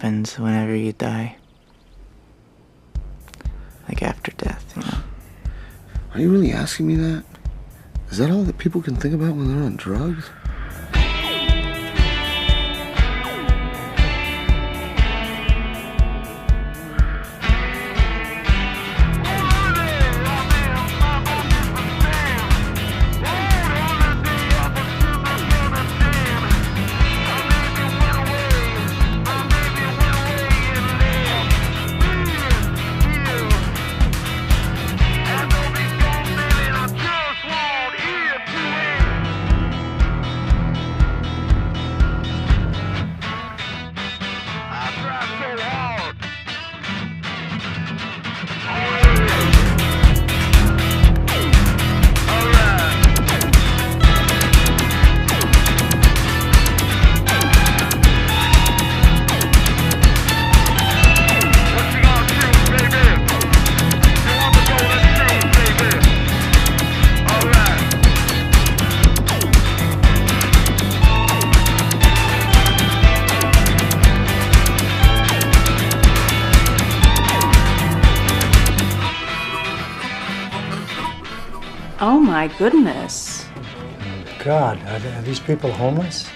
happens whenever you die. Like after death, you know. Are you really asking me that? Is that all that people can think about when they're on drugs? Oh my goodness. God, are these people homeless?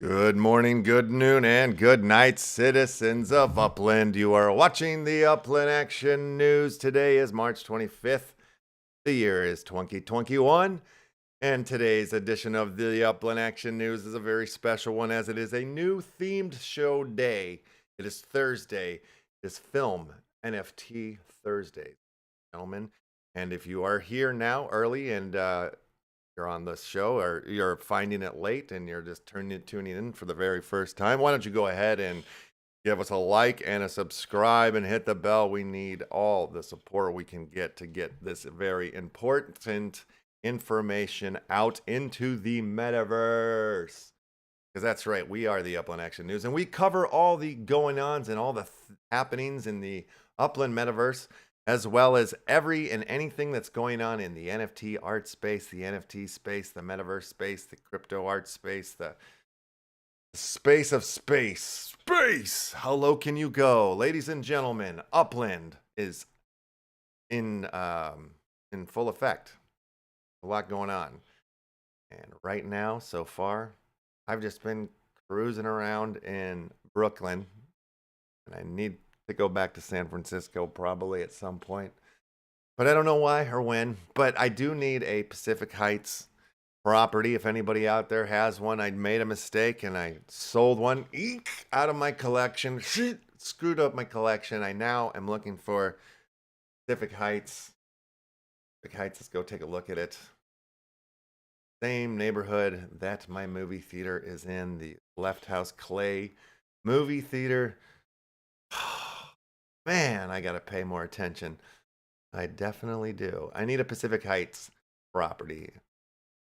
Good morning, good noon, and good night, citizens of Upland. You are watching the Upland Action News. Today is March 25th. The year is 2021. And today's edition of the Upland Action News is a very special one, as it is a new themed show day. It is Thursday. It is Film NFT Thursday, gentlemen. And if you are here now early and you're on this show, or you're finding it late and you're just tuning in for the very first time, why don't you go ahead and give us a like and a subscribe and hit the bell. We need all the support we can get to get this very important information out into the metaverse. Because that's right, we are the Upland Action News, and we cover all the going-ons and all the happenings in the Upland metaverse, as well as every and anything that's going on in the NFT art space, the NFT space, the metaverse space, the crypto art space, the space of space. Space! How low can you go? Ladies and gentlemen, Upland is in full effect. A lot going on. And right now, so far, I've just been cruising around in Brooklyn. And I need to go back to San Francisco probably at some point. But I don't know why or when. But I do need a Pacific Heights property. If anybody out there has one, I made a mistake and I sold one out of my collection. Screwed up my collection. I now am looking for Pacific Heights. Pacific Heights, let's go take a look at it. Same neighborhood that my movie theater is in, the Left House Clay movie theater. Man, I gotta pay more attention. I definitely do. I need a Pacific Heights property.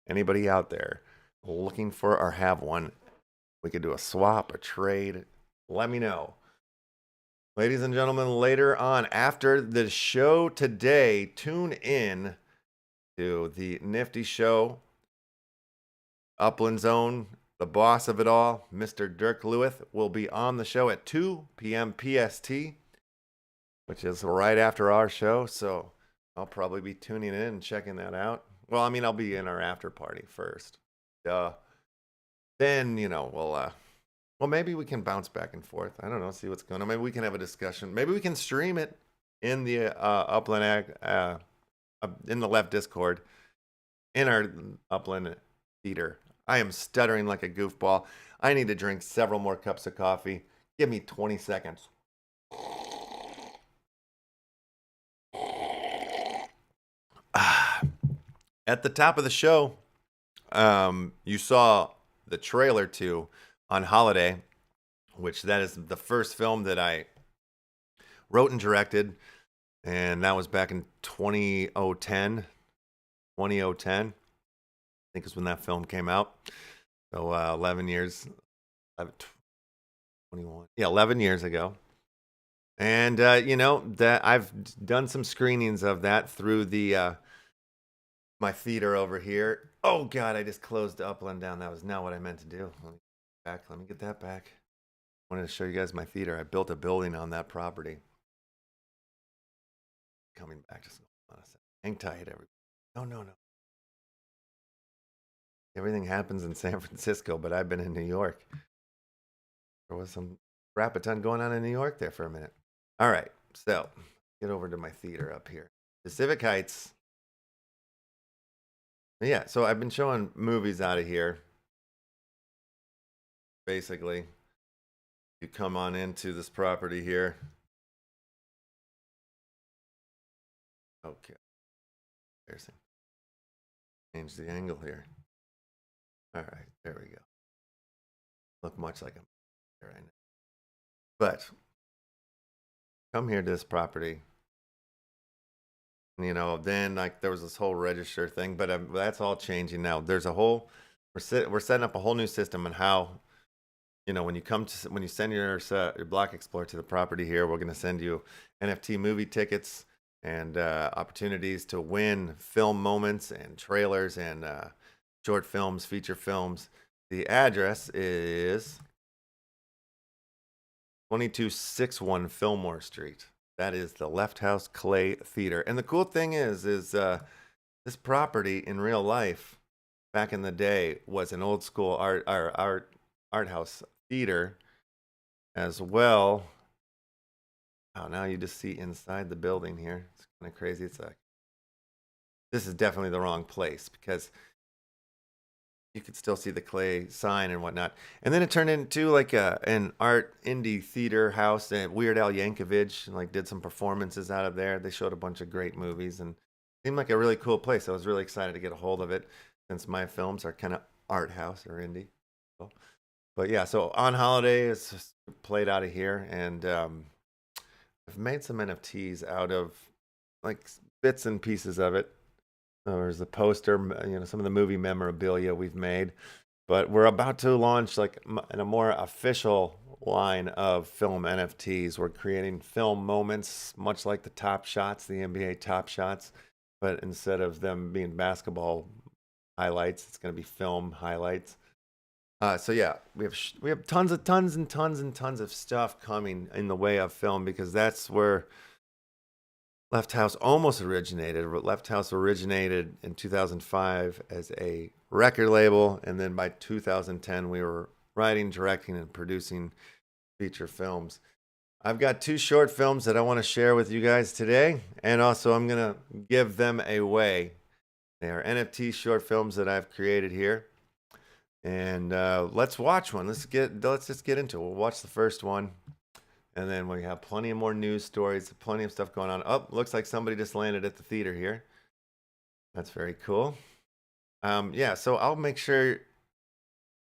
Anybody out there looking for or have one? We could do a swap, a trade. Let me know. Ladies and gentlemen, later on after the show today, tune in to the Nifty Show. Upland's own, the boss of it all, Mr. Dirk Lewis, will be on the show at 2 p.m. PST, which is right after our show. So I'll probably be tuning in and checking that out. Well, I mean, I'll be in our after party first. Then, well, maybe we can bounce back and forth. I don't know, see what's going on. Maybe we can have a discussion. Maybe we can stream it in the Upland, in the Left Discord, in our Upland theater. I am stuttering like a goofball. I need to drink several more cups of coffee. Give me 20 seconds. At the top of the show, you saw the trailer to On Holiday, which that is the first film that I wrote and directed, and that was back in 2010. 2010. I think is when that film came out. So 11 years, 21. Yeah, 11 years ago. And, that I've done some screenings of that through the my theater over here. Oh God, I just closed the Upland down. That was not what I meant to do. Let me get that back. I wanted to show you guys my theater. I built a building on that property. Coming back, just hold on a second. Hang tight, everybody. No. Everything happens in San Francisco, but I've been in New York. There was some crap a ton going on in New York there for a minute. All right, so get over to my theater up here. Pacific Heights. Yeah, so I've been showing movies out of here. Basically, you come on into this property here. Okay. Change the angle here. All right, there we go. Look much like I'm right now. But come here to this property. You know, then like there was this whole register thing, but that's all changing now. There's a whole we're setting up a whole new system on how, you know, when you send your Block Explorer to the property here, we're going to send you NFT movie tickets and opportunities to win film moments and trailers and short films, feature films. The address is 2261 Fillmore Street. That is the Left House Clay Theater. And the cool thing is this property in real life, back in the day, was an old school art house theater as well. Oh, now you just see inside the building here. It's kind of crazy. This is definitely the wrong place because you could still see the clay sign and whatnot. And then it turned into like an art indie theater house. And Weird Al Yankovic like did some performances out of there. They showed a bunch of great movies and it seemed like a really cool place. I was really excited to get a hold of it since my films are kind of art house or indie. But yeah, so on holiday, it's just played out of here. And I've made some NFTs out of like bits and pieces of it. There's the poster, you know, some of the movie memorabilia we've made, but we're about to launch like in a more official line of film NFTs. We're creating film moments, much like the Top Shots, the NBA Top Shots, but instead of them being basketball highlights, it's going to be film highlights. So yeah, we have tons of stuff coming in the way of film because that's where Left House almost originated. Left House originated in 2005 as a record label, and then by 2010 we were writing, directing, and producing feature films. I've got 2 short films that I want to share with you guys today, and also I'm going to give them away. They are NFT short films that I've created here, and let's watch one. Let's just get into it. We'll watch the first one. And then we have plenty of more news stories, plenty of stuff going on. Oh, looks like somebody just landed at the theater here. That's very cool. Yeah, so I'll make sure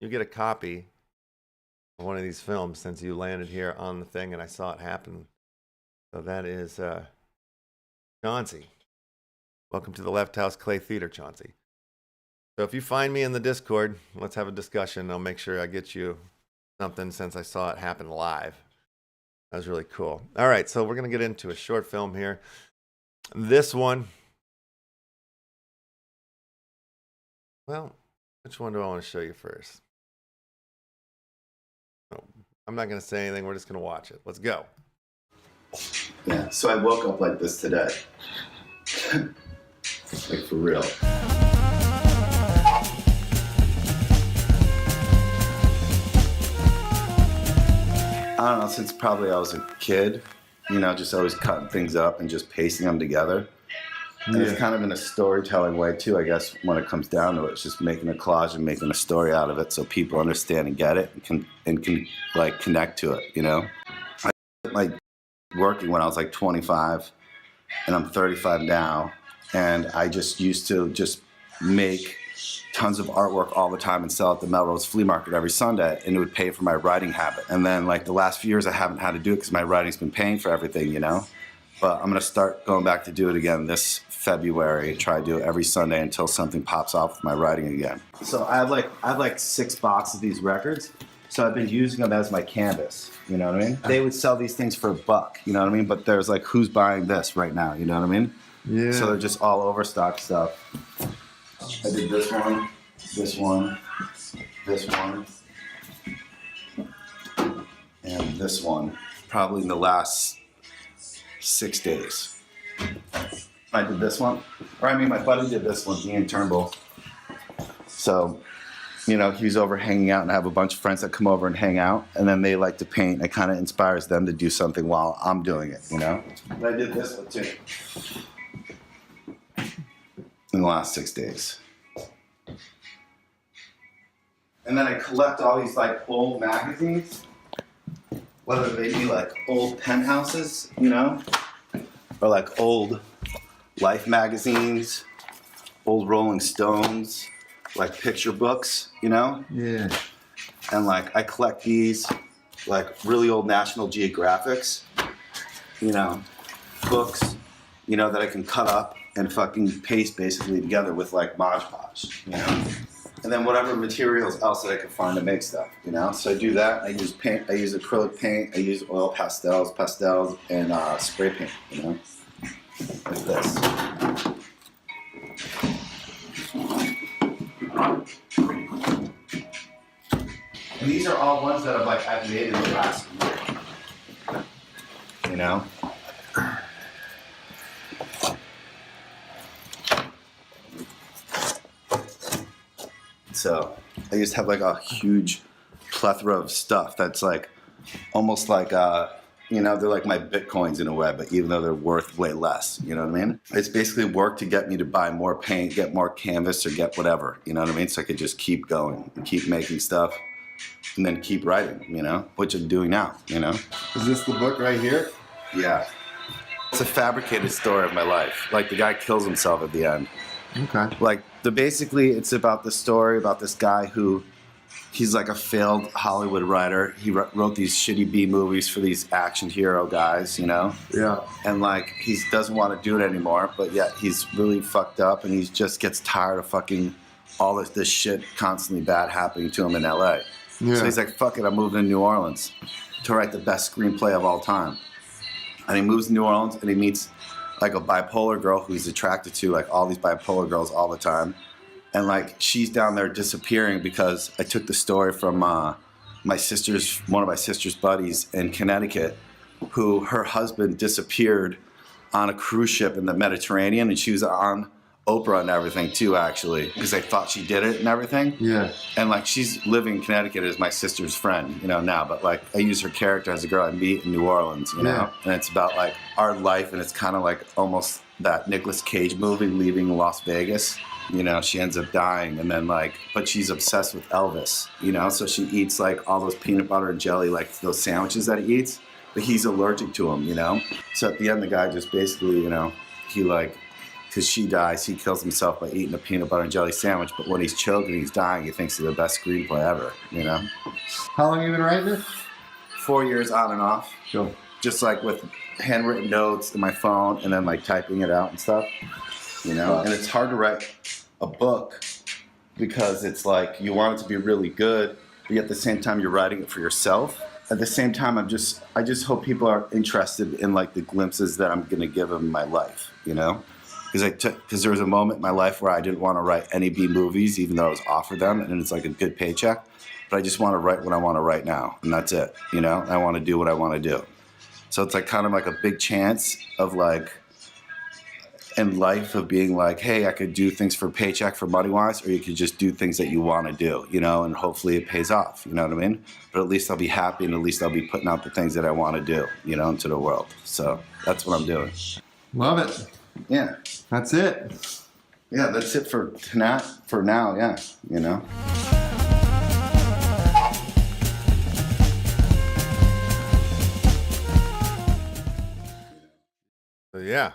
you get a copy of one of these films since you landed here on the thing and I saw it happen. So that is Chauncey. Welcome to the Left House Clay Theater, Chauncey. So if you find me in the Discord, let's have a discussion. I'll make sure I get you something since I saw it happen live. That was really cool. All right, so we're going to get into a short film here. This one, well, which one do I want to show you first? Oh, I'm not going to say anything. We're just going to watch it. Let's go. Yeah, so I woke up like this today. Like for real. I don't know, since probably I was a kid, you know, just always cutting things up and just pasting them together. And it's kind of in a storytelling way too, I guess, when it comes down to it. It's just making a collage and making a story out of it so people understand and get it and can like connect to it, you know? I like working when I was like 25 and I'm 35 now, and I just used to just make tons of artwork all the time and sell at the Melrose Flea Market every Sunday, and it would pay for my writing habit. And then like the last few years I haven't had to do it because my writing's been paying for everything, you know? But I'm gonna start going back to do it again this February, try to do it every Sunday until something pops off with my writing again. So I have like 6 boxes of these records, so I've been using them as my canvas, you know what I mean? They would sell these things for $1, you know what I mean? But there's like, who's buying this right now, you know what I mean? Yeah. So they're just all overstock stuff. I did this one, this one, this one, and this one, probably in the last 6 days. I did this one, or I mean, my buddy did this one, Ian Turnbull. So, you know, he's over hanging out, and I have a bunch of friends that come over and hang out, and then they like to paint. It kind of inspires them to do something while I'm doing it, you know? But I did this one too in the last 6 days. And then I collect all these like old magazines, whether they be like old penthouses, you know, or like old Life magazines, old Rolling Stones, like picture books, you know? Yeah. And like I collect these, like really old National Geographics, you know, books, you know, that I can cut up and fucking paste basically together with like Mod Podge, you know? And then whatever materials else that I can find to make stuff, you know? So I do that. I use paint, I use acrylic paint, I use oil pastels, and spray paint, you know? Like this. And these are all ones that I've made in the last year, you know? So I just have like a huge plethora of stuff that's like almost like you know, they're like my Bitcoins in a way, but even though they're worth way less, you know what I mean? It's basically work to get me to buy more paint, get more canvas, or get whatever, you know what I mean? So I could just keep going and keep making stuff and then keep writing, you know, which I'm doing now, you know? Is this the book right here? Yeah. It's a fabricated story of my life. Like the guy kills himself at the end. Okay. Like basically it's about the story about this guy who, he's like a failed Hollywood writer. He wrote these shitty B movies for these action hero guys, you know? Yeah. And like he doesn't want to do it anymore, but yet he's really fucked up and he just gets tired of fucking all this shit constantly bad happening to him in LA. Yeah. So he's like, fuck it, I'm moving to New Orleans to write the best screenplay of all time. And he moves to New Orleans and he meets like a bipolar girl who he's attracted to, like all these bipolar girls all the time. And like she's down there disappearing because I took the story from one of my sister's buddies in Connecticut, who her husband disappeared on a cruise ship in the Mediterranean, and she was on Oprah and everything too, actually, because they thought she did it and everything. Yeah. And like she's living in Connecticut as my sister's friend, you know, now, but like I use her character as a girl I meet in New Orleans, you know, and it's about like our life, and it's kind of like almost that Nicolas Cage movie, Leaving Las Vegas. You know, she ends up dying, and then like, but she's obsessed with Elvis, you know, so she eats like all those peanut butter and jelly, like those sandwiches that he eats, but he's allergic to them, you know? So at the end, the guy just basically, you know, he like, because she dies, he kills himself by eating a peanut butter and jelly sandwich, but when he's choking, he's dying, he thinks it's the best screenplay ever, you know? How long have you been writing it? 4 years on and off. Sure. Just like with handwritten notes in my phone and then like typing it out and stuff, you know? And it's hard to write a book because it's like you want it to be really good, but yet at the same time you're writing it for yourself. At the same time, I just hope people are interested in like the glimpses that I'm gonna give them in my life, you know? Because there was a moment in my life where I didn't want to write any B movies, even though I was offered them, and it's like a good paycheck. But I just want to write what I want to write now, and that's it, you know? I want to do what I want to do. So it's like kind of like a big chance of like, in life of being like, hey, I could do things for paycheck, for money-wise, or you could just do things that you want to do, you know, and hopefully it pays off, you know what I mean? But at least I'll be happy, and at least I'll be putting out the things that I want to do, you know, into the world. So that's what I'm doing. Love it. Yeah. That's it. Yeah, that's it for now, yeah, you know? So yeah,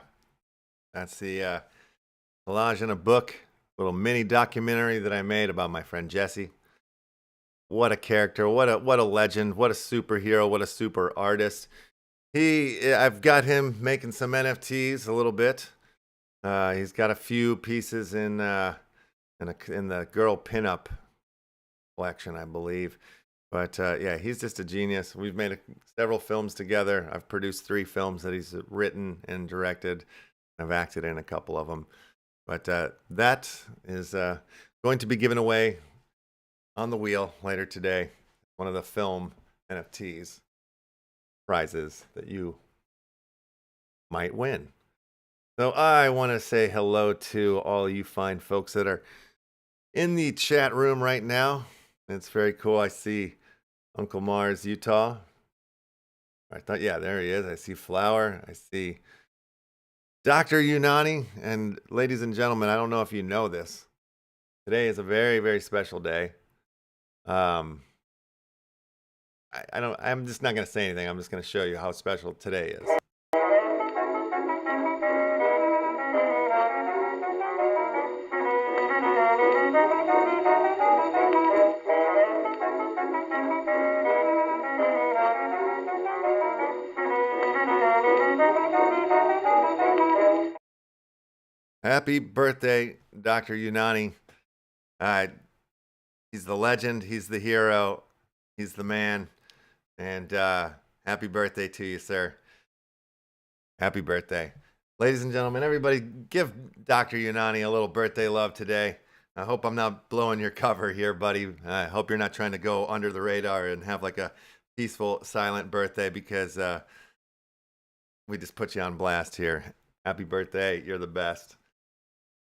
that's the collage in a book, little mini documentary that I made about my friend Jesse. What a character, what a legend, what a superhero, what a super artist. I've got him making some NFTs a little bit. He's got a few pieces in the girl pinup collection, I believe. But yeah, he's just a genius. We've made several films together. I've produced 3 films that he's written and directed. I've acted in a couple of them. But that is going to be given away on the wheel later today. One of the film NFTs prizes that you might win. So I want to say hello to all you fine folks that are in the chat room right now. It's very cool. I see Uncle Mars, Utah. I thought, yeah, there he is. I see Flower. I see Dr. Unani. And ladies and gentlemen, I don't know if you know this. Today is a very, very special day. I'm just not going to say anything. I'm just going to show you how special today is. Happy birthday, Dr. Unani. He's the legend. He's the hero. He's the man. And happy birthday to you, sir. Happy birthday. Ladies and gentlemen, everybody give Dr. Unani a little birthday love today. I hope I'm not blowing your cover here, buddy. I hope you're not trying to go under the radar and have like a peaceful, silent birthday because we just put you on blast here. Happy birthday. You're the best.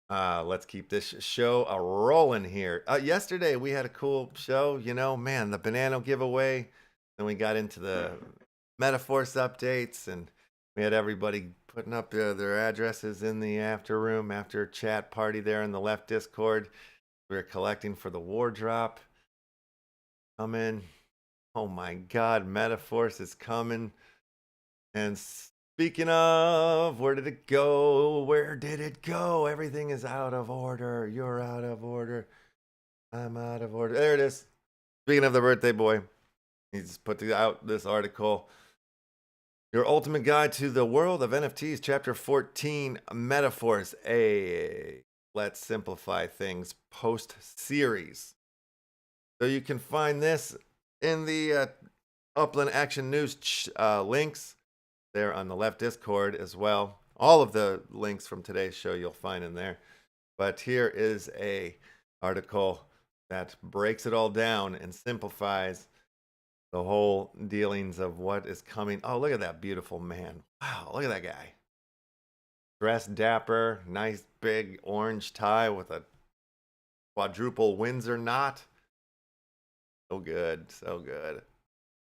Let's keep this show rolling here. Yesterday we had a cool show, man, the banana giveaway. Then we got into the METAVERSES updates, and we had everybody putting up their addresses in the after chat party there in the left Discord. We were collecting for the war drop. Come in. Oh my God, METAVERSES is coming. And speaking of, where did it go? Where did it go? Everything is out of order. You're out of order. I'm out of order. There it is. Speaking of the birthday boy, he just put out this article. Your Ultimate Guide to the World of NFTs, Chapter 14, METAVERSES, a Let's Simplify Things post-series. So you can find this in the Upland Action News links there on the left Discord as well. All of the links from today's show you'll find in there. But here is a article that breaks it all down and simplifies the whole dealings of what is coming. Oh, look at that beautiful man. Wow, look at that guy. Dressed dapper, nice big orange tie with a quadruple Windsor knot. So good, so good.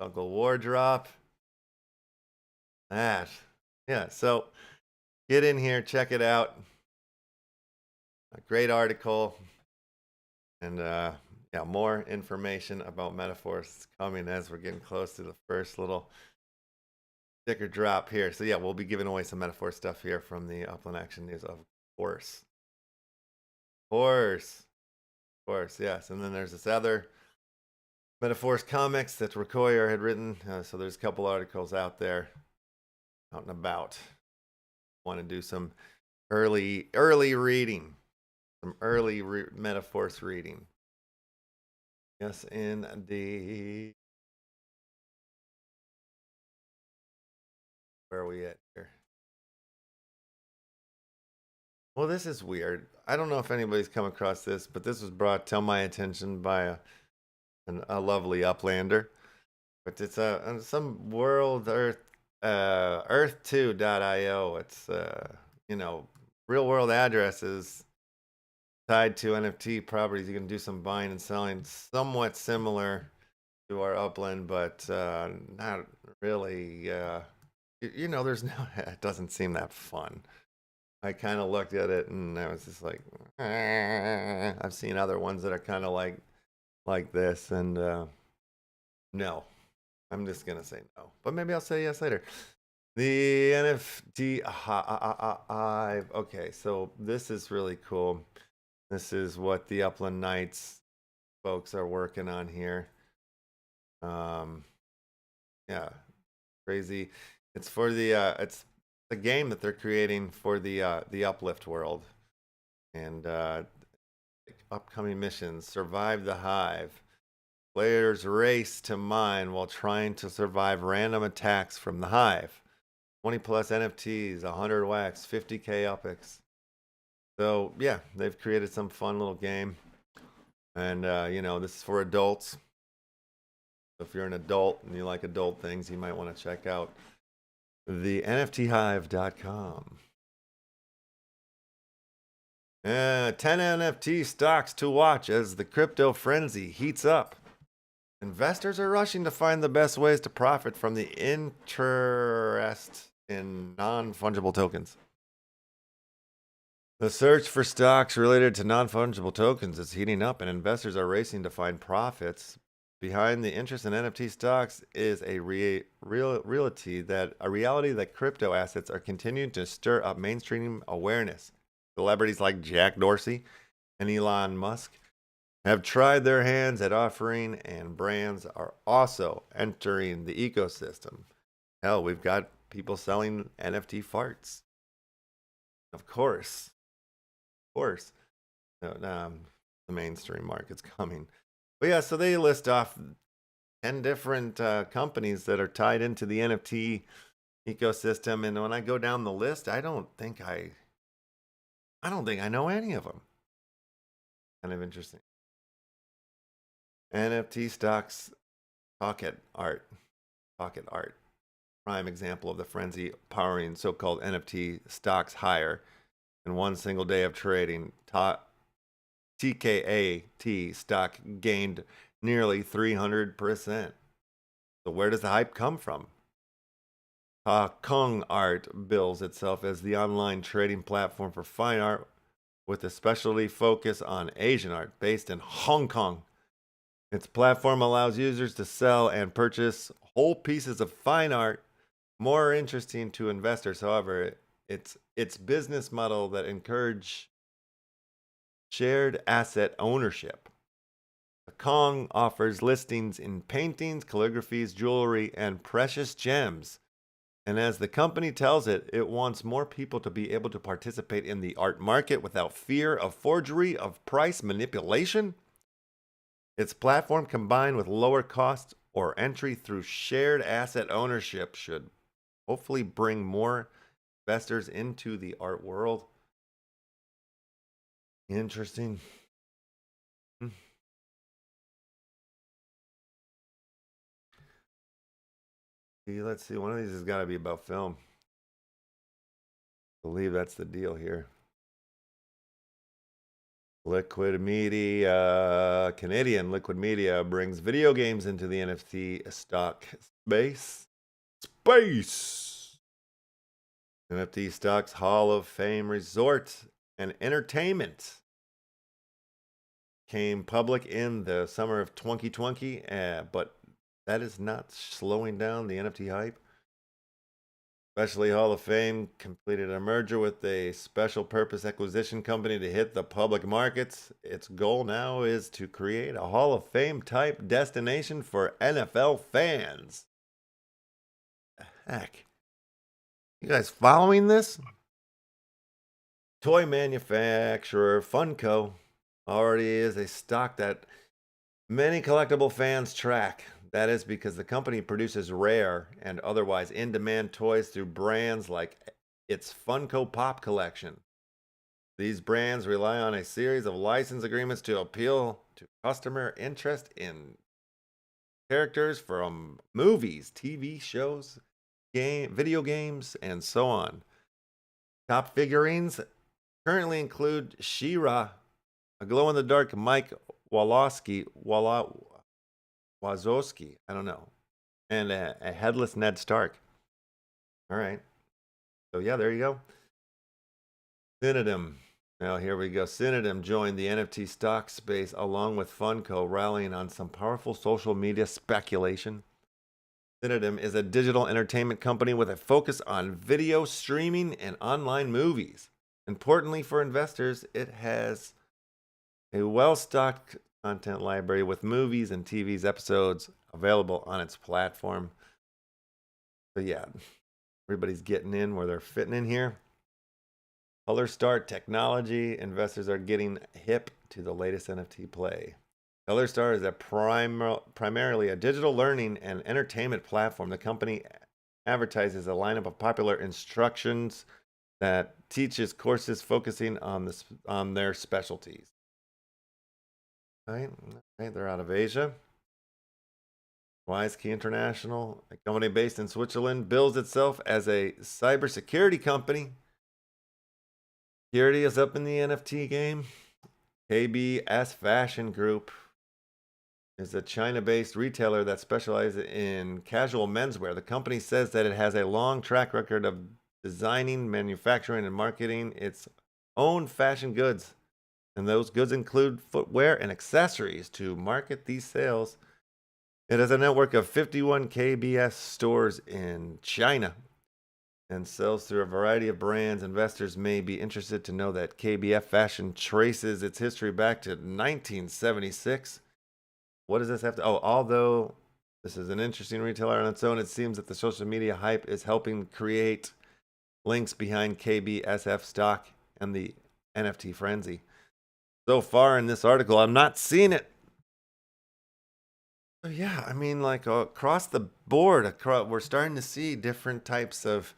Uncle Wardrop. That. Yeah, so get in here, check it out. A great article. And yeah, more information about METAVERSES coming as we're getting close to the first little sticker drop here. So yeah, we'll be giving away some METAVERSES stuff here from the Upland Action News, of course. Of course, yes. And then there's this other METAVERSES comics that Ricoyer had written. So there's a couple articles out there, out and about. Want to do some early reading, some early METAVERSES reading. Yes, indeed. Where are we at here? Well, this is weird. I don't know if anybody's come across this, but this was brought to my attention by a lovely Uplander. But it's some World Earth Earth2.io. It's real world addresses tied to NFT properties. You can do some buying and selling, somewhat similar to our Upland, but not really. There's no. It doesn't seem that fun. I kind of looked at it and I was just like, I've seen other ones that are kind of like this, and no, I'm just gonna say no. But maybe I'll say yes later. The NFT Hive. Okay, so this is really cool. This is what the Upland Knights folks are working on here. Yeah, crazy. It's for it's the game that they're creating for the Uplift world, and upcoming missions: survive the Hive. Players race to mine while trying to survive random attacks from the Hive. 20 plus NFTs, 100 wax, 50k UPX. So yeah, they've created some fun little game, and this is for adults. If you're an adult and you like adult things, you might want to check out the NFThive.com. 10 NFT stocks to watch as the crypto frenzy heats up. Investors are rushing to find the best ways to profit from the interest in non-fungible tokens. The search for stocks related to non-fungible tokens is heating up, and investors are racing to find profits. Behind the interest in NFT stocks is a reality that crypto assets are continuing to stir up mainstream awareness. Celebrities like Jack Dorsey and Elon Musk have tried their hands at offering, and brands are also entering the ecosystem. Hell, we've got people selling NFT farts. Of course. The mainstream market's coming. But yeah, so they list off 10 different companies that are tied into the NFT ecosystem. And when I go down the list, I don't think I know any of them. Kind of interesting. NFT stocks, pocket art. Prime example of the frenzy powering so-called NFT stocks higher in one single day of trading. TKAT stock gained nearly 300%. So where does the hype come from? Kong Art bills itself as the online trading platform for fine art with a specialty focus on Asian art based in Hong Kong. Its platform allows users to sell and purchase whole pieces of fine art. More interesting to investors, however, its business model that encourages shared asset ownership. Kong offers listings in paintings, calligraphies, jewelry, and precious gems. And as the company tells it, it wants more people to be able to participate in the art market without fear of forgery, of price manipulation. Its platform, combined with lower costs or entry through shared asset ownership, should hopefully bring more investors into the art world. Interesting. Let's see. One of these has got to be about film. I believe that's the deal here. Liquid Media, Canadian Liquid Media brings video games into the NFT stock space. NFT stocks Hall of Fame Resort and Entertainment came public in the summer of 2020, but that is not slowing down the NFT hype. Especially Hall of Fame completed a merger with a special purpose acquisition company to hit the public markets. Its goal now is to create a Hall of Fame type destination for NFL fans. Heck. You guys following this? Toy manufacturer Funko already is a stock that many collectible fans track. That is because the company produces rare and otherwise in-demand toys through brands like its Funko Pop collection. These brands rely on a series of license agreements to appeal to customer interest in characters from movies, TV shows, video games, and so on. Top figurines currently include She-Ra, a glow-in-the-dark Mike Wazowski, I don't know, and a headless Ned Stark. All right. So yeah, there you go. Synonym. Now here we go. Synonym joined the NFT stock space along with Funko, rallying on some powerful social media speculation. Synonym is a digital entertainment company with a focus on video streaming and online movies. Importantly for investors, it has a well-stocked content library with movies and TV's episodes available on its platform. So yeah, everybody's getting in where they're fitting in here. ColorStar Technology. Investors are getting hip to the latest NFT play. ColorStar is primarily a digital learning and entertainment platform. The company advertises a lineup of popular instructions that teaches courses focusing on their specialties. Right? Okay, they're out of Asia. WiseKey International, a company based in Switzerland, bills itself as a cybersecurity company. Security is up in the NFT game. KBS Fashion Group is a China-based retailer that specializes in casual menswear. The company says that it has a long track record of designing, manufacturing, and marketing its own fashion goods. And those goods include footwear and accessories. To market these sales, it has a network of 51 KBS stores in China and sells through a variety of brands. Investors may be interested to know that KBF Fashion traces its history back to 1976. What does this have to... Oh, although this is an interesting retailer on its own, it seems that the social media hype is helping create links behind KBSF stock and the NFT frenzy. So far in this article, I'm not seeing it. Yeah, I mean, like across the board, we're starting to see different types of,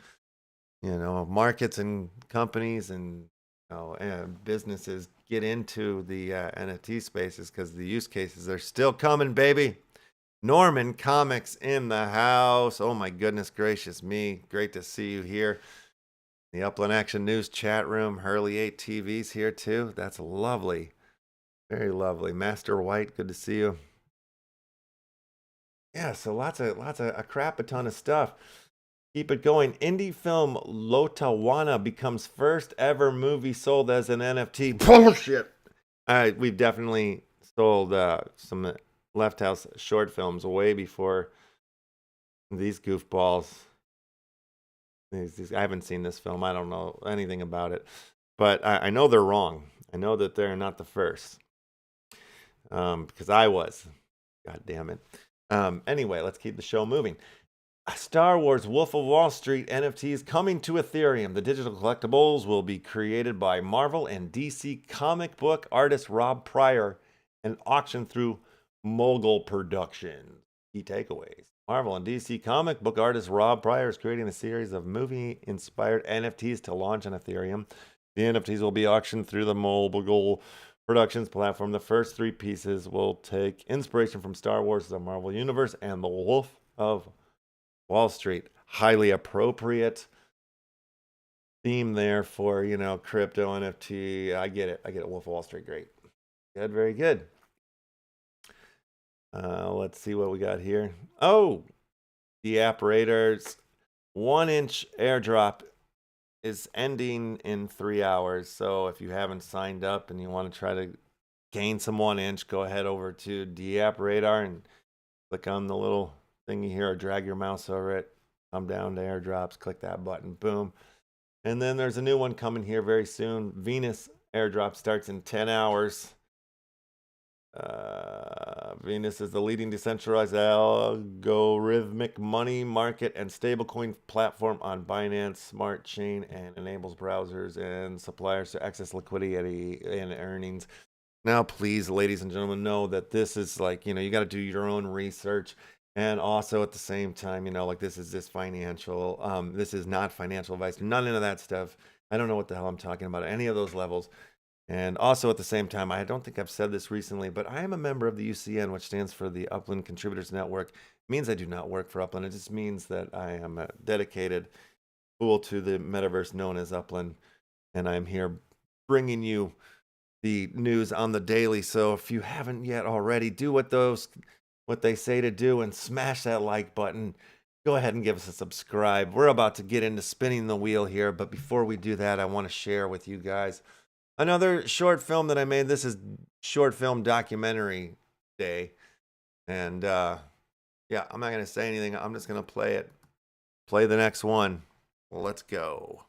markets and companies and businesses get into the NFT spaces because the use cases are still coming, baby. Norman Comics in the house. Oh my goodness gracious me. Great to see you here. The Upland Action News chat room. Hurley 8TV's here too. That's lovely. Very lovely. Master White, good to see you. Yeah, so lots of a crap a ton of stuff. Keep it going. Indie film Lotawana becomes first ever movie sold as an NFT. Bullshit. All right, we've definitely sold some Left House short films way before these goofballs. I haven't seen this film. I don't know anything about it, but I know they're wrong. I know that they're not the first, because I was. God damn it. Anyway, let's keep the show moving. Star Wars Wolf of Wall Street NFTs coming to Ethereum. The digital collectibles will be created by Marvel and DC comic book artist Rob Pryor and auctioned through Mogul Productions. Key takeaways. Marvel and DC comic book artist Rob Pryor is creating a series of movie-inspired NFTs to launch on Ethereum. The NFTs will be auctioned through the Mogul Productions platform. The first three pieces will take inspiration from Star Wars, the Marvel Universe, and the Wolf of Wall Street. Highly appropriate theme there for, crypto, NFT. I get it. Wolf of Wall Street. Great. Good. Very good. Let's see what we got here. Oh, the Operator's 1-inch airdrop is ending in 3 hours. So if you haven't signed up and you want to try to gain some 1-inch, go ahead over to DJMrLEFTY'S and click on the little thingy here, or drag your mouse over it, come down to airdrops, click that button, boom. And then there's a new one coming here very soon. Venus airdrop starts in 10 hours. Venus is the leading decentralized algorithmic money market and stablecoin platform on Binance Smart Chain, and enables browsers and suppliers to access liquidity and earnings. Now, please, ladies and gentlemen, know that this is like, you got to do your own research. And also at the same time, this is financial. This is not financial advice. None of that stuff. I don't know what the hell I'm talking about at any of those levels. And also at the same time, I don't think I've said this recently, but I am a member of the UCN, which stands for the Upland Contributors Network. It means I do not work for Upland. It just means that I am a dedicated fool to the metaverse known as Upland. And I'm here bringing you the news on the daily. So if you haven't yet already, do what they say to do and smash that like button. Go ahead and give us a subscribe. We're about to get into spinning the wheel here, but before we do that, I want to share with you guys another short film that I made. This is short film documentary day. And I'm not going to say anything. I'm just going to play it. Play the next one. Well, let's go.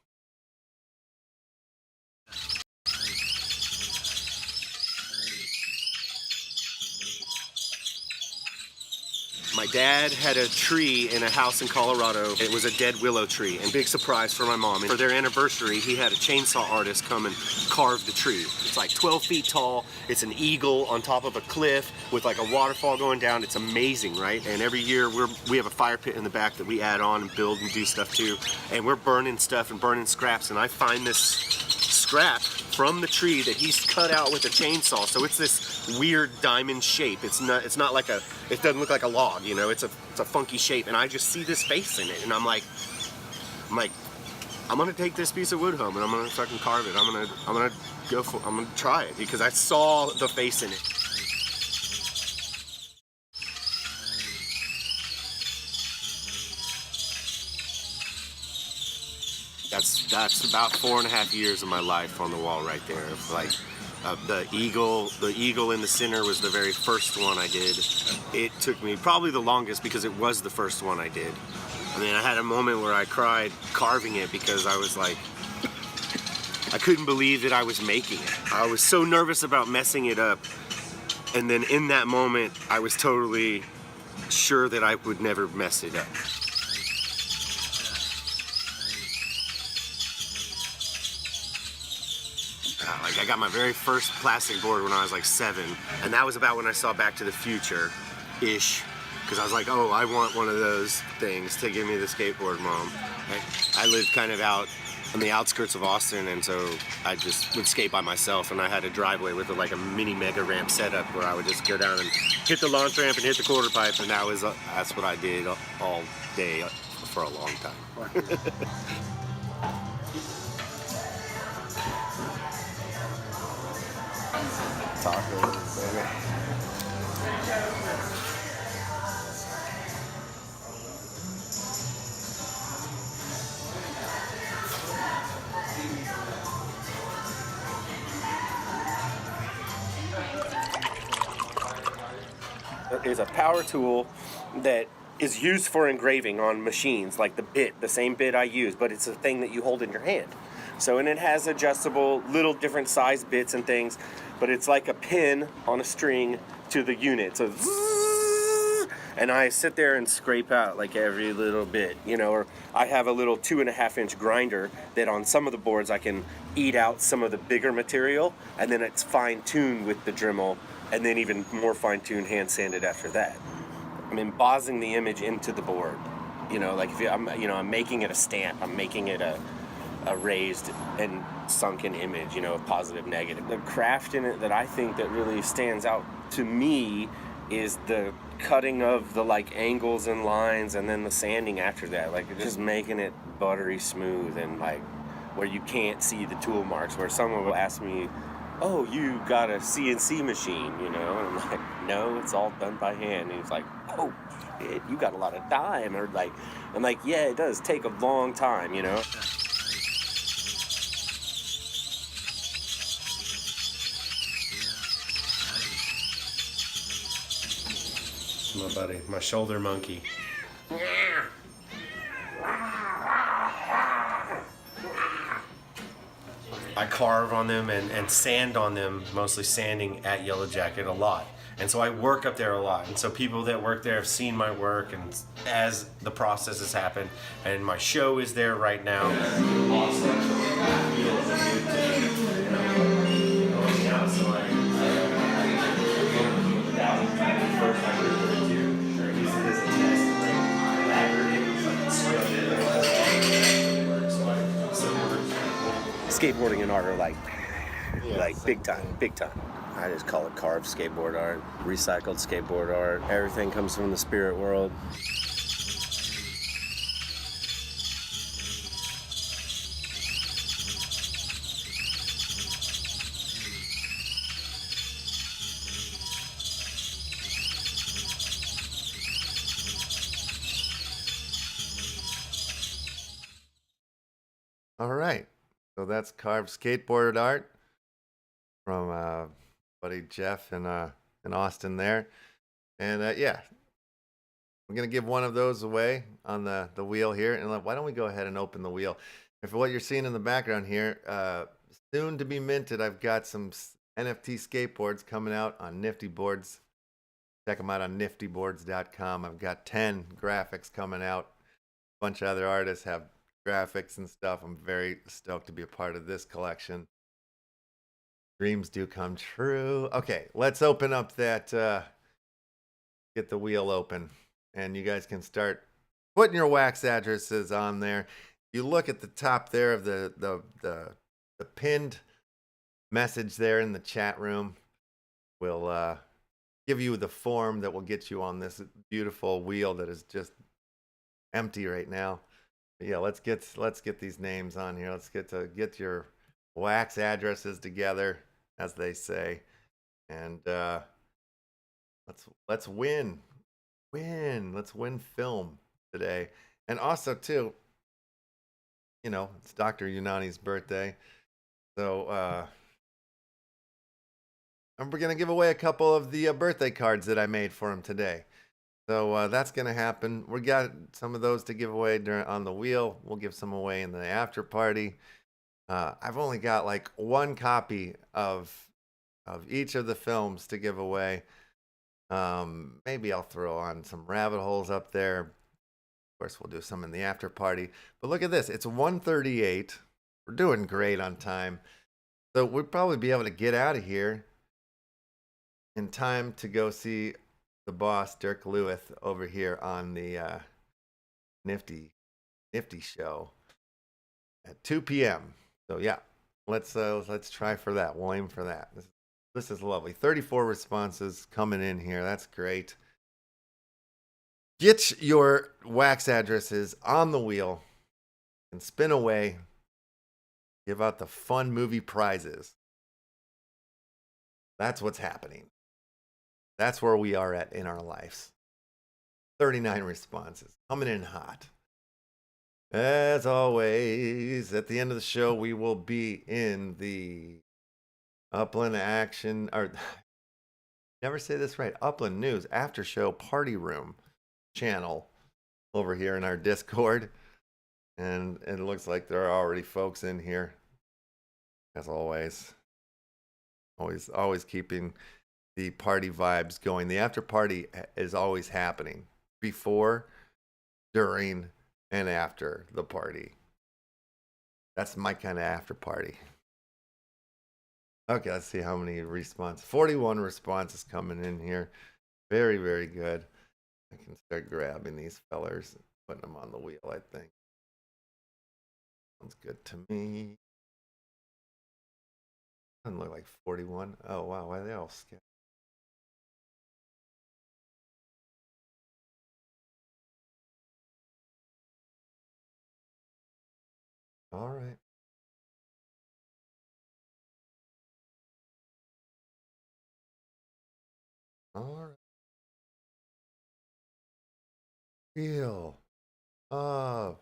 My dad had a tree in a house in Colorado. It was a dead willow tree, and big surprise for my mom. And for their anniversary, he had a chainsaw artist come and carve the tree. It's like 12 feet tall. It's an eagle on top of a cliff with like a waterfall going down. It's amazing, right? And every year we have a fire pit in the back that we add on and build and do stuff too. And we're burning stuff and burning scraps, and I find this scrap from the tree that he's cut out with a chainsaw. So it's this weird diamond shape. It doesn't look like a log, you know, it's a funky shape. And I just see this face in it, and I'm like, I'm gonna take this piece of wood home and I'm gonna fucking carve it. I'm gonna try it because I saw the face in it. That's about 4.5 years of my life on the wall right there. Like the eagle in the center was the very first one I did. It took me probably the longest because it was the first one I did. I mean, I had a moment where I cried carving it because I was like, I couldn't believe that I was making it. I was so nervous about messing it up. And then in that moment, I was totally sure that I would never mess it up. Like I got my very first plastic board when I was like 7, and that was about when I saw Back to the Future-ish, because I was like, oh, I want one of those things to give me the skateboard, Mom. I lived kind of out on the outskirts of Austin, and so I just would skate by myself, and I had a driveway with like a mini mega ramp setup where I would just go down and hit the launch ramp and hit the quarter pipe, and that's what I did all day for a long time. Tacos, baby. There's a power tool that is used for engraving on machines, like the same bit I use, but it's a thing that you hold in your hand. So, and it has adjustable little different size bits and things, but it's like a pin on a string to the unit. So, and I sit there and scrape out like every little bit, you know, or I have a little 2.5-inch grinder that on some of the boards I can eat out some of the bigger material, and then it's fine-tuned with the Dremel, and then even more fine-tuned hand sanded after that. I'm embossing the image into the board, you know, like if I'm making it a stamp, I'm making it a raised and sunken image, you know, a positive, negative. The craft in it that I think that really stands out to me is the cutting of the like angles and lines, and then the sanding after that, like just making it buttery smooth and like where you can't see the tool marks, where someone will ask me, oh, you got a CNC machine, you know, and I'm like, no, it's all done by hand. And he's like, oh shit, you got a lot of time, or like, I'm like, yeah, it does take a long time, you know. My buddy, my shoulder monkey. I carve on them and sand on them, mostly sanding at Yellow Jacket a lot. And so I work up there a lot. And so people that work there have seen my work, and as the process has happened, and my show is there right now. Skateboarding and art are like big time. I just call it carved skateboard art, recycled skateboard art. Everything comes from the spirit world. All right. So that's carved skateboard art from buddy Jeff in Austin there. And yeah, I'm going to give one of those away on the wheel here. And why don't we go ahead and open the wheel? And for what you're seeing in the background here, soon to be minted, I've got some NFT skateboards coming out on niftyboards.com. Check them out on niftyboards.com. I've got 10 graphics coming out. A bunch of other artists have graphics and stuff. I'm very stoked to be a part of this collection. Dreams do come true. Okay, let's open up that, get the wheel open, and you guys can start putting your wax addresses on there. You look at the top there of the pinned message there in the chat room. We'll give you the form that will get you on this beautiful wheel that is just empty right now. But yeah, let's get these names on here. Let's get your wax addresses together, as they say, and let's win. Let's win film today. And also too, you know, it's Dr. Unani's birthday, so and we're gonna give away a couple of the birthday cards that I made for him today. So that's gonna happen. We got some of those to give away on the wheel. We'll give some away in the after party. I've only got like one copy of each of the films to give away. Maybe I'll throw on some rabbit holes up there. Of course, we'll do some in the after party. But look at this. It's 1:38. We're doing great on time. So we'll probably be able to get out of here in time to go see the boss, Dirk Lewis, over here on the Nifty show at 2 p.m. So yeah, let's try for that. We'll aim for that. This is lovely. 34 responses coming in here. That's great. Get your wax addresses on the wheel and spin away. Give out the fun movie prizes. That's what's happening. That's where we are at in our lives. 39 responses. Coming in hot. As always, at the end of the show, we will be in the Upland Action, or never say this right, Upland News After Show Party Room channel over here in our Discord. And it looks like there are already folks in here. As always. Always keeping the party vibes going. The after party is always happening before, during, and after the party. That's my kind of after party. Okay, let's see how many responses. 41 responses coming in here. Very, very good. I can start grabbing these fellers and putting them on the wheel, I think. Sounds good to me. Doesn't look like 41. Oh, wow. Why are they all scattered? All right. All right. Wheel of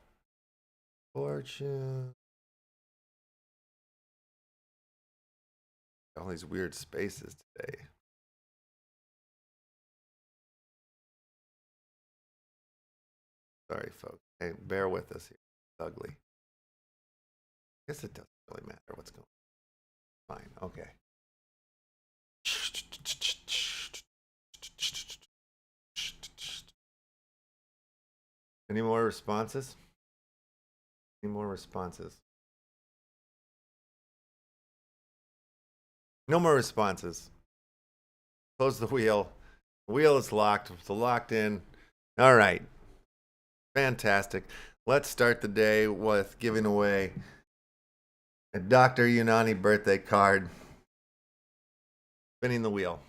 Fortune. All these weird spaces today. Sorry, folks. Hey, bear with us here. It's ugly. I guess it doesn't really matter what's going on. Fine. Okay. Any more responses? Any more responses? No more responses. Close the wheel. The wheel is locked. It's locked in. All right. Fantastic. Let's start the day with giving away a Dr. Unani birthday card. Spinning the wheel.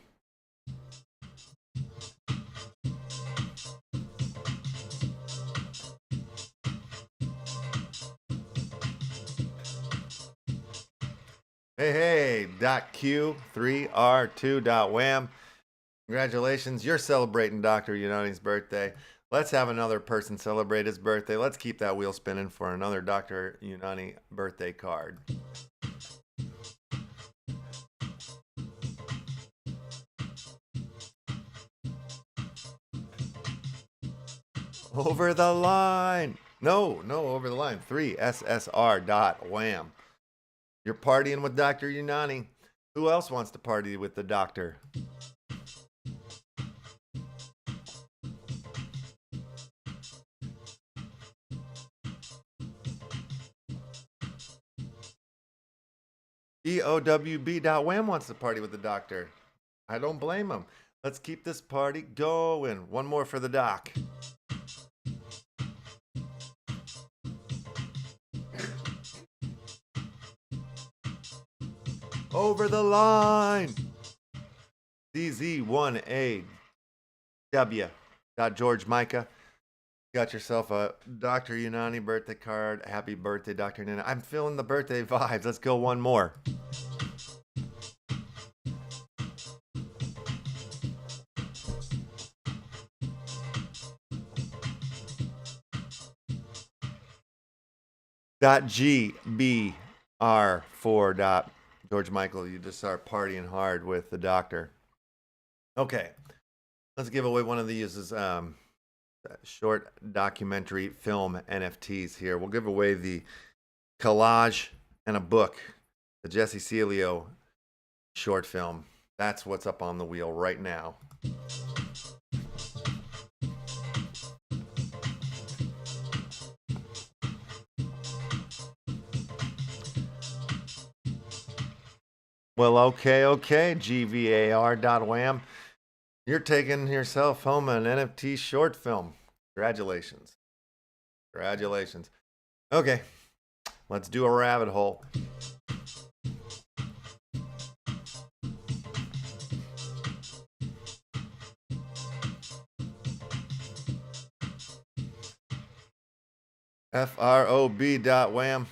Hey, .q, 3r2, .wham. Congratulations, you're celebrating Dr. Unani's birthday. Let's have another person celebrate his birthday. Let's keep that wheel spinning for another Dr. Unani birthday card. Over the line. No, over the line. 3ssr.wham. You're partying with Dr. Unani. Who else wants to party with the doctor? EOWB.wham wants to party with the doctor. I don't blame him. Let's keep this party going. One more for the doc. Over the line. CZ1AW. Micah. Got yourself a Dr. Unani birthday card. Happy birthday, Dr. Nina. I'm feeling the birthday vibes. Let's go one more. .GBR4. George Michael, you just start partying hard with the doctor. Okay, let's give away one of these as short documentary film NFTs here. We'll give away the collage and a book, the Jesse Celio short film. That's what's up on the wheel right now. Well, okay, GVAR.wham. You're taking yourself home an NFT short film. Congratulations. Congratulations. Okay, let's do a rabbit hole. FROB.wham.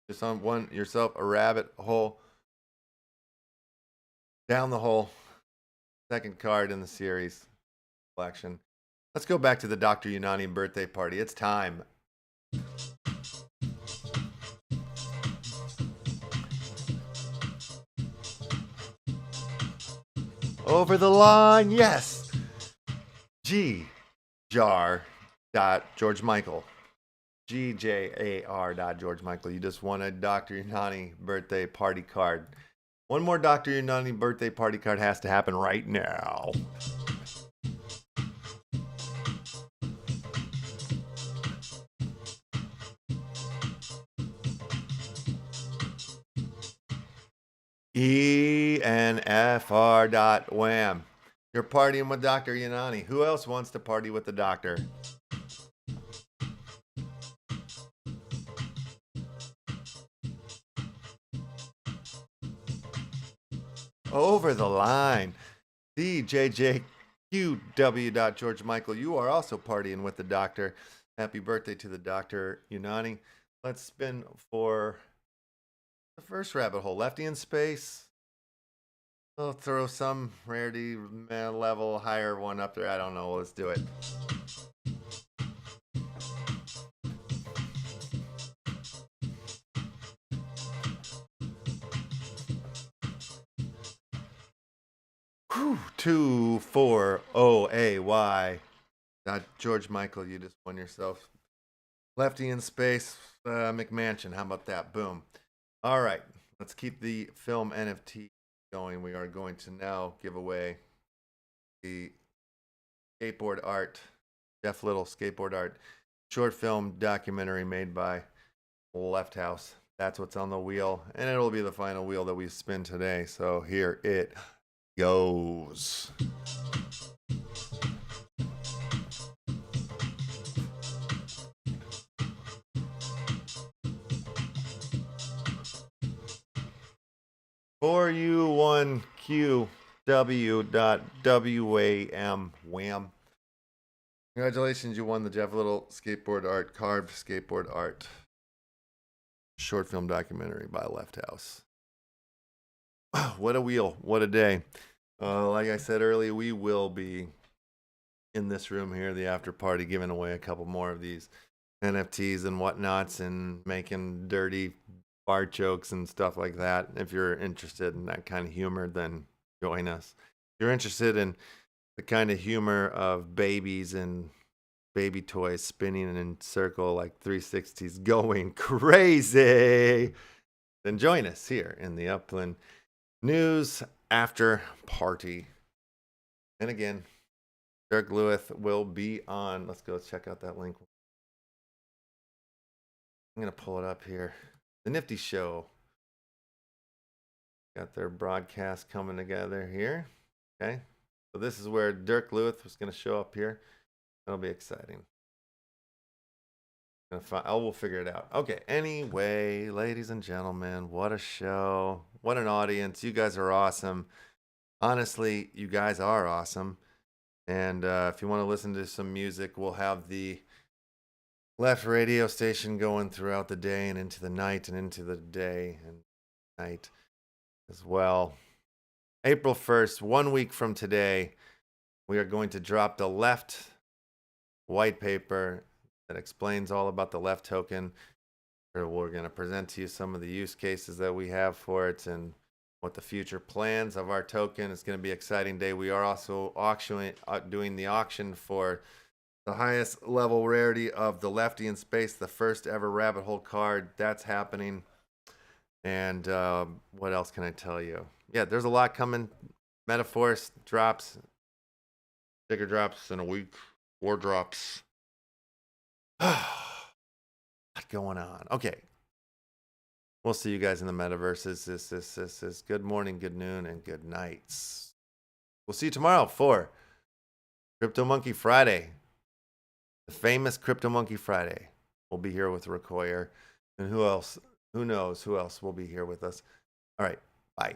Just on yourself a rabbit hole. Down the hole. Second card in the series collection. Let's go back to the Dr. Unani birthday party. It's time. Over the line, yes. George Michael. George Michael. You just won a Dr. Unani birthday party card. One more Dr. Unani birthday party card has to happen right now. ENFR.wham. You're partying with Dr. Unani. Who else wants to party with the doctor? Over the line. DJJQW. Michael, you are also partying with the doctor. Happy birthday to the Dr. Unani. Let's spin for the first rabbit hole. Lefty in space. We'll throw some rarity level higher one up there. I don't know. Let's do it. Whew, 240AY. George Michael, you just won yourself Lefty in Space McMansion. How about that? Boom. All right, let's keep the film NFT going. We are going to now give away the skateboard art, Jeff Little skateboard art, short film documentary made by Left House. That's what's on the wheel, and it'll be the final wheel that we spin today. So here it goes. For you, 1QW.WAM. Wham. Congratulations, you won the Jeff Little skateboard art, carved skateboard art. Short film documentary by Left House. What a wheel. What a day. Like I said earlier, we will be in this room here, the after party, giving away a couple more of these NFTs and whatnots and making dirty fart jokes and stuff like that. If you're interested in that kind of humor, then join us. If you're interested in the kind of humor of babies and baby toys spinning in a circle like 360s going crazy, then join us here in the Upland News After Party. And again, Dirk Lewis will be on. Let's go check out that link. I'm going to pull it up here. The Nifty Show Got their broadcast coming together here. Okay. So this is where Dirk Lewis was going to show up here. That'll be exciting. We'll figure it out. Okay. Anyway, ladies and gentlemen, what a show. What an audience. You guys are awesome. Honestly, you guys are awesome. And if you want to listen to some music, we'll have the Left radio station going throughout the day and into the night and into the day and night as well. April 1st, 1 week from today, we are going to drop the Left white paper that explains all about the Left token. We're going to present to you some of the use cases that we have for it and what the future plans of our token. It's going to be an exciting day. We are also doing the auction for the highest level rarity of the Lefty in Space, the first ever rabbit hole card. That's happening. And what else can I tell you? Yeah, there's a lot coming. Metaforce drops, sticker drops in a week, 4 drops. What's going on? Okay. We'll see you guys in the metaverses. This is good morning, good noon, and good nights. We'll see you tomorrow for Crypto Monkey Friday. The famous Crypto Monkey Friday. We'll be here with Rekoyer. And who else? Who knows who else will be here with us? All right. Bye.